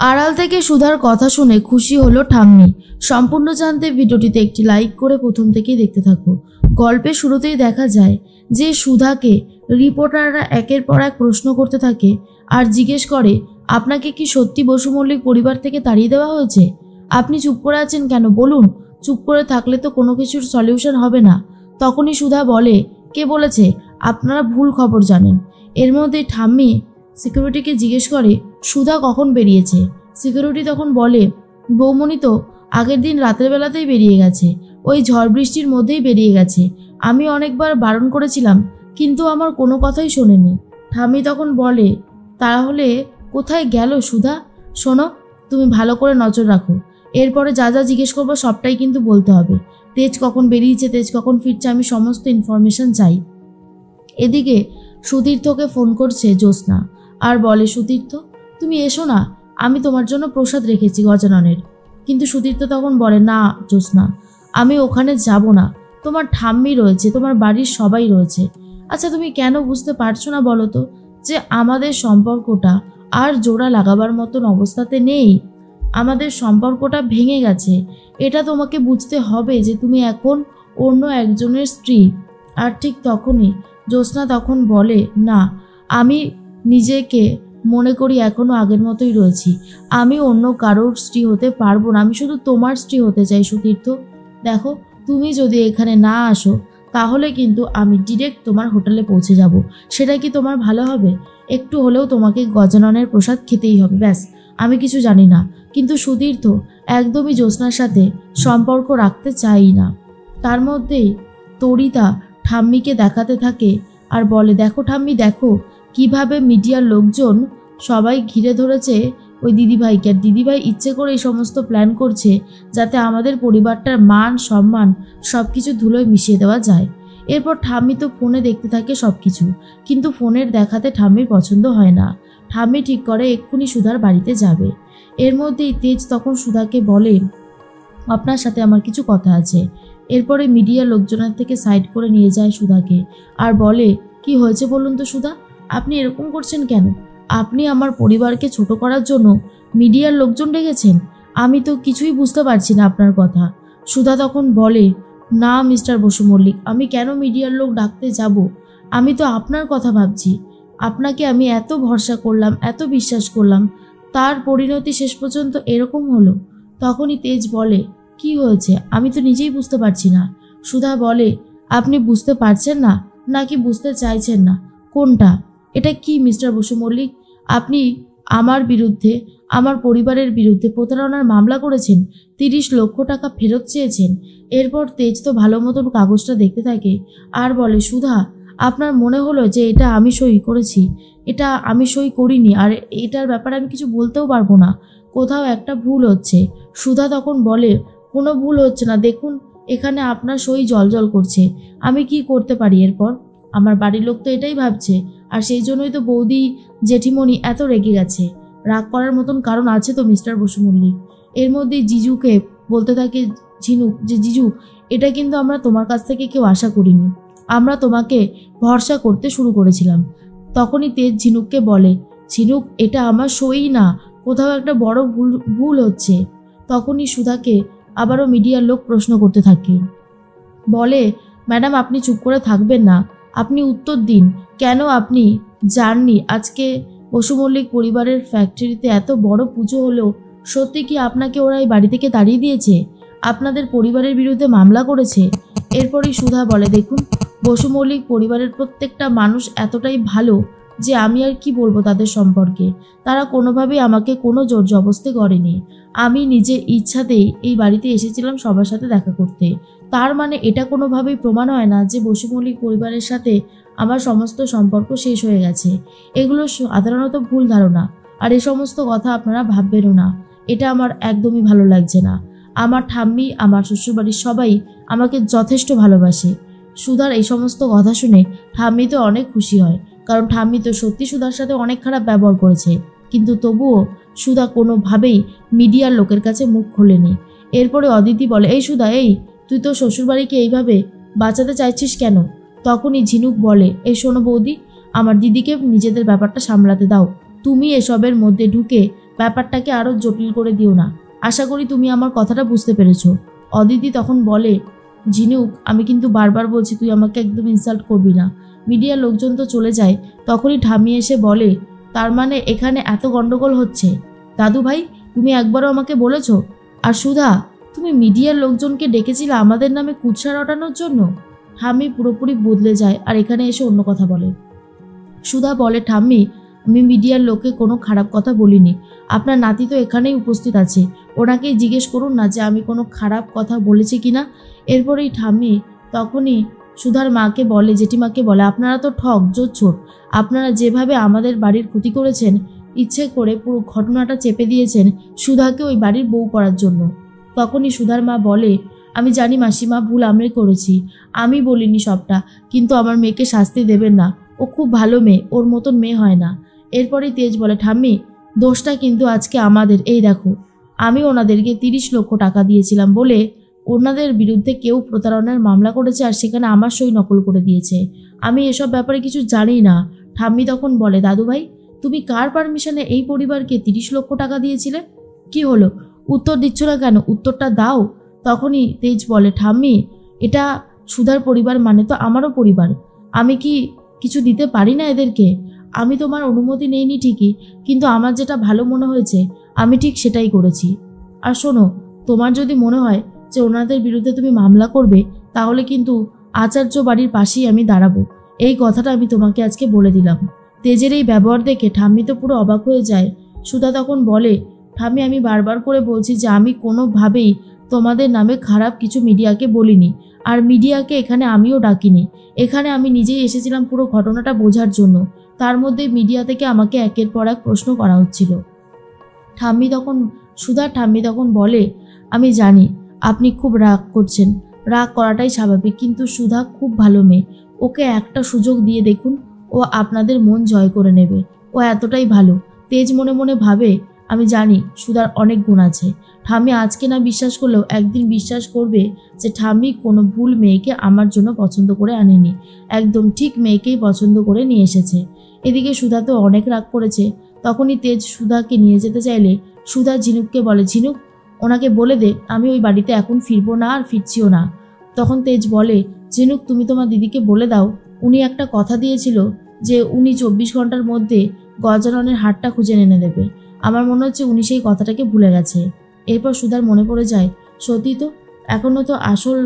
আড়াল থেকে সুধার কথা শুনে খুশি হলো ঠাম্মি। সম্পূর্ণ জানতে ভিডিওটিতে একটি লাইক করে প্রথম থেকেই দেখতে থাকো। গল্পের শুরুতেই দেখা যায় যে সুধাকে রিপোর্টাররা একের পর এক প্রশ্ন করতে থাকে আর জিজ্ঞেস করে, আপনাকে কি সত্যি বসু মল্লিক পরিবার থেকে তাড়িয়ে দেওয়া হয়েছে? আপনি চুপ করে আছেন কেন, বলুন। চুপ করে থাকলে তো কোনো কিছুর সলিউশন হবে না। তখনই সুধা বলে, কে বলেছে? আপনারা ভুল খবর জানেন। এর মধ্যে ঠাম্মি সিকিউরিটিকে জিজ্ঞেস করে সুধা কখন বেরিয়েছে। সিকিউরিটি তখন বলে, বৌমণি তো আগের দিন রাতের বেলাতেই বেরিয়ে গেছে, ওই ঝড় বৃষ্টির মধ্যেই বেরিয়ে গেছে। আমি অনেকবার বারণ করেছিলাম কিন্তু আমার কোনো কথাই শোনেনি। ঠাম্মি তখন বলে, তাহলে কোথায় গেল সুধা? শোনো, তুমি ভালো করে নজর রাখো। এরপরে যা যা জিজ্ঞেস করবো সবটাই কিন্তু বলতে হবে। তেজ কখন বেরিয়েছে, তেজ কখন ফিরছে, আমি সমস্ত ইনফরমেশন চাই। এদিকে সুতীর্থকে ফোন করছে জ্যোৎস্না আর বলে, সুতীর্থ তুমি এসো না, আমি তোমার জন্য প্রসাদ রেখেছি গজাননের। কিন্তু সুতীর্থ তখন বলে, না জ্যোৎস্না, আমি ওখানে যাব না। তোমার ঠাম্মি রয়েছে, তোমার বাড়ির সবাই রয়েছে। আচ্ছা তুমি কেন বুঝতে পারছো না বলো তো যে আমাদের সম্পর্কটা আর জোড়া লাগাবার মতন অবস্থাতে নেই। আমাদের সম্পর্কটা ভেঙে গেছে। এটা তোমাকে বুঝতে হবে যে তুমি এখন অন্য একজনের স্ত্রী। আর ঠিক তখনই জ্যোৎস্না তখন বলে, না, আমি নিজেকে মনে করি এখনো আগের মতোই রয়েছি। আমি অন্য কারোর স্ত্রী হতে পারবো না। আমি শুধু তোমার স্ত্রী হতে চাই সুতীর্থ। দেখো, তুমি যদি এখানে না আসো তাহলে কিন্তু আমি ডিরেক্ট তোমার হোটেলে পৌঁছে যাব। সেটা কি তোমার ভালো হবে? একটু হলেও তোমাকে গজাননের প্রসাদ খেতেই হবে, ব্যাস। আমি কিছু জানি না। কিন্তু সুতীর্থ একদমই জ্যোৎস্নার সাথে সম্পর্ক রাখতে চাই না। তার মধ্যেই তরিতা ঠাম্মিকে দেখাতে থাকে আর বলে, দেখো ঠাম্মি, দেখো কিভাবে মিডিয়ার লোকজন সবাই ঘিরে ধরেছে ওই দিদিভাইকে। আর দিদিভাই ইচ্ছে করে এই সমস্ত প্ল্যান করছে যাতে আমাদের পরিবারটার মান সম্মান সব কিছু ধুলোয় মিশিয়ে দেওয়া যায়। এরপর ঠাম্মি তো ফোনে দেখতে থাকে সব কিছু, কিন্তু ফোনের দেখাতে ঠাম্মির পছন্দ হয় না। ঠাম্মি ঠিক করে এক্ষুনি সুধার বাড়িতে যাবে। এর মধ্যেই তেজ তখন সুধাকে বলে, আপনার সাথে আমার কিছু কথা আছে। এরপরে মিডিয়া লোকজনের থেকে সাইড করে নিয়ে যায় সুধাকে আর বলে, কি হয়েছে বলুন তো সুধা, আপনি এরকম করছেন কেন? আপনি আমার পরিবারকে ছোট করার জন্য মিডিয়ার লোকজন ডেকেছেন? আমি তো কিছুই বুঝতে পারছি না আপনার কথা। সুধা তখন বলে, না মিস্টার বসু মল্লিক, আমি কেন মিডিয়ার লোক ডাকতে যাব? আমি তো আপনার কথা ভাবছি। আপনাকে আমি এত ভরসা করলাম, এত বিশ্বাস করলাম, তার পরিণতি শেষ পর্যন্ত এরকম হলো। তখনই তেজ বলে, কি হয়েছে আমি তো নিজেই বুঝতে পারছি না। সুধা বলে, আপনি বুঝতে পারছেন না নাকি বুঝতে চাইছেন না? কোনটা? এটা কি মিস্টার বসু মল্লিক? আপনি আমার বিরুদ্ধে, আমার পরিবারের বিরুদ্ধে প্রতারণার মামলা করেছেন, 30 লক্ষ টাকা ফেরত চেয়েছেন। এরপর তেজ তো ভালো মতন কাগজটা দেখতে থাকে আর বলে, সুধা, আপনার মনে হলো যে এটা আমি সই করেছি? এটা আমি সই করিনি, আর এটার ব্যাপারে আমি কিছু বলতেও পারবো না। কোথাও একটা ভুল হচ্ছে। সুধা তখন বলে, কোনো ভুল হচ্ছে না, দেখুন এখানে আপনার সই জলজল করছে। আমি কি করতে পারি এরপর? আমার বাড়ির লোক তো এটাই ভাবছে, আর সেই জন্যই তো বৌদি জেঠিমণি এত রেগে গেছে। রাগ করার মতন কারণ আছে তো মিস্টার বসু মল্লিক। এর মধ্যে জিজুকে বলতে থাকে ঝিনুক, যে জিজু, এটা কিন্তু আমরা তোমার কাছ থেকে কেউ আশা করিনি। আমরা তোমাকে ভরসা করতে শুরু করেছিলাম। তখনই তেজ ঝিনুককে বলে, ঝিনুক, এটা আমার সই না, কোথাও একটা বড় ভুল হচ্ছে। তখনই সুধাকে আবারও মিডিয়ার লোক প্রশ্ন করতে থাকে, বলে, ম্যাডাম আপনি চুপ করে থাকবেন না, আপনি উত্তর দিন। কেন আপনি জাননি আজকে বসু মল্লিক পরিবারের ফ্যাক্টরিতে এত বড় পুজো হলো? সত্যি কি আপনাকে ওরা এই বাড়ি থেকে তাড়িয়ে দিয়েছে? আপনাদের পরিবারের বিরুদ্ধে মামলা করেছে? এরপরই সুধা বলে, দেখুন, বসু মল্লিক পরিবারের প্রত্যেকটা মানুষ এতটাই ভালো যে আমি আর কি বলবো তাদের সম্পর্কে। তারা কোনোভাবেই আমাকে কোনো জোর জবরদস্তি করেনি। আমি নিজের ইচ্ছাতেই এই বাড়িতে এসেছিলাম সবার সাথে দেখা করতে। তার মানে এটা কোনোভাবেই প্রমাণ হয় না যে বসু মল্লিক পরিবারের সাথে আমার সমস্ত সম্পর্ক শেষ হয়ে গেছে। এগুলো সাধারণত ভুল ধারণা, আর এই সমস্ত কথা আপনারা ভাববেনও না। এটা আমার একদমই ভালো লাগছে না। আমার ঠাম্মি, আমার শ্বশুরবাড়ির সবাই আমাকে যথেষ্ট ভালোবাসে। সুধার এই সমস্ত কথা শুনে ঠাম্মি তো অনেক খুশি হয়, কারণ ঠাম্মি তো সত্যি সুধার সাথে অনেক খারাপ ব্যবহার করেছে, কিন্তু তবুও সুধা কোনোভাবেই মিডিয়ার লোকের কাছে মুখ খোলেনি। এরপরে অদিতি বলে, এই সুধা, এই তুই তো শ্বশুরবাড়িকে এইভাবে বাঁচাতে চাইছিস কেন? তখনই ঝিনুক বলে, এই শোনো বৌদি, আমার দিদিকে নিজেদের ব্যাপারটা সামলাতে দাও। তুমি এসবের মধ্যে ঢুকে ব্যাপারটাকে আরও জটিল করে দিও না। আশা করি তুমি আমার কথাটা বুঝতে পেরেছো। অদিতি তখন বলে, ঝিনুক, আমি কিন্তু বারবার বলছি তুই আমাকে একদম ইনসাল্ট করবি না। মিডিয়ার লোকজন তো চলে যায়। তখনই ঠাম্মি এসে বলে, তার মানে এখানে এত গন্ডগোল হচ্ছে? দাদু ভাই, তুমি একবারও আমাকে বলেছো? আর সুধা, তুমি মিডিয়ার লোকজনকে ডেকেছিলে আমাদের নামে কুৎসা রটানোর জন্য? ঠাম্মি পুরোপুরি বদলে যায় আর এখানে এসে অন্য কথা বলে। সুধা বলে, ঠাম্মি, আমি মিডিয়ার লোককে কোনো খারাপ কথা বলিনি। আপনার নাতি তো এখানেই উপস্থিত আছে, ওনাকেই জিজ্ঞেস করুন না যে আমি কোনো খারাপ কথা বলেছি কিনা। এরপরেই ঠাম্মি তখনই সুধার মাকে বলে, জেঠিমাকে বলে, আপনারা তো ঠক জোচ্ছোর। আপনারা যেভাবে আমাদের বাড়ির ক্ষতি করেছেন, ইচ্ছে করে পুরো ঘটনাটা চেপে দিয়েছেন সুধাকে ওই বাড়ির বউ করার জন্য। তখনই সুধার মা বলে, আমি জানি মাসিমা, ভুল আমি করেছি, আমি বলিনি সবটা, কিন্তু আমার মেয়েকে শাস্তি দেবেন না। ও খুব ভালো মেয়ে, ওর মতন মেয়ে হয় না। এরপরেই তেজ বলে, ঠাম্মি, দোষটা কিন্তু আজকে আমাদের। এই দেখো, আমি ওনাদেরকে 30 লক্ষ টাকা দিয়েছিলাম বলে ওনাদের বিরুদ্ধে কেউ প্রতারণার মামলা করেছে আর সেখানে আমার সই নকল করে দিয়েছে। আমি এসব ব্যাপারে কিছু জানি না। ঠাম্মি তখন বলে, দাদু ভাই, তুমি কার পারমিশনে এই পরিবারকে 30 লক্ষ টাকা দিয়েছিলে? কি হলো, উত্তর দিচ্ছ না কেন? উত্তরটা দাও। তখনই তেজ বলে, ঠাম্মি, এটা সুধার পরিবার মানে তো আমারও পরিবার। আমি কি কিছু দিতে পারি না এদেরকে? আমি তোমার অনুমতি নেইনি ঠিকই, কিন্তু আমার যেটা ভালো মনে হয়েছে আমি ঠিক সেটাই করেছি। আর শোনো, তোমার যদি মনে হয় যে ওনাদের বিরুদ্ধে তুমি মামলা করবে, তাহলে কিন্তু আচার্য বাড়ির পাশেই আমি দাঁড়াবো। এই কথাটা আমি তোমাকে আজকে বলে দিলাম। তেজের এই ব্যবহার দেখে ঠাম্মি তো পুরো অবাক হয়ে যায়। সুধা তখন বলে, ঠাম্মি, আমি বারবার করে বলছি যে আমি কোনোভাবেই তোমাদের নামে খারাপ কিছু মিডিয়াকে বলিনি, আর মিডিয়াকে এখানে আমিও ডাকিনি। এখানে আমি নিজেই এসেছিলাম পুরো ঘটনাটা বোঝার জন্য। তার মধ্যে মিডিয়া থেকে আমাকে একের পর এক প্রশ্ন করা হচ্ছিল। সুধার ঠাম্মি তখন বলে, আমি জানি আপনি খুব রাগ করছেন, রাগ করাটাই স্বাভাবিক, কিন্তু সুধা খুব ভালো মেয়ে। ওকে একটা সুযোগ দিয়ে দেখুন, ও আপনাদের মন জয় করে নেবে। ও এতটাই ভালো। তেজ মনে মনে ভাবে, আমি জানি সুধার অনেক গুণ আছে। ঠাম্মি আজকে না বিশ্বাস করলেও একদিন বিশ্বাস করবে যে ঠাম্মি কোনো ভুল মেয়েকে আমার জন্য পছন্দ করে আনেনি, একদম ঠিক মেয়েকেই পছন্দ করে নিয়ে এসেছে। এদিকে সুধা তো অনেক রাগ করেছে। তখনই তেজ সুধাকে নিয়ে যেতে চাইলে সুধা ঝিনুককে বলে, ঝিনুক, ওনাকে বলে দে আমি ওই বাড়িতে এখন ফিরবো না আর ফিরছিও না। তখন তেজ বলে, ঝিনুক, তুমি তোমার দিদিকে বলে দাও, উনি একটা কথা দিয়েছিল যে উনি 24 ঘন্টার মধ্যে গজাননের হারটা খুঁজে এনে দেবে। আমার মনে হচ্ছে উনি সেই কথাটাকে ভুলে গেছে। এরপর সুধার মনে পড়ে যায়, সত্যি তো, এখনও তো আসল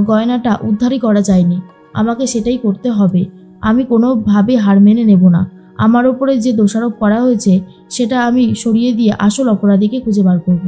গয়নাটা উদ্ধারই করা যায়নি। আমাকে সেটাই করতে হবে। আমি কোনোভাবে হার মেনে নেব না। আমার ওপরে যে দোষারোপ করা হয়েছে সেটা আমি সরিয়ে দিয়ে আসল অপরাধীকে খুঁজে বার করব।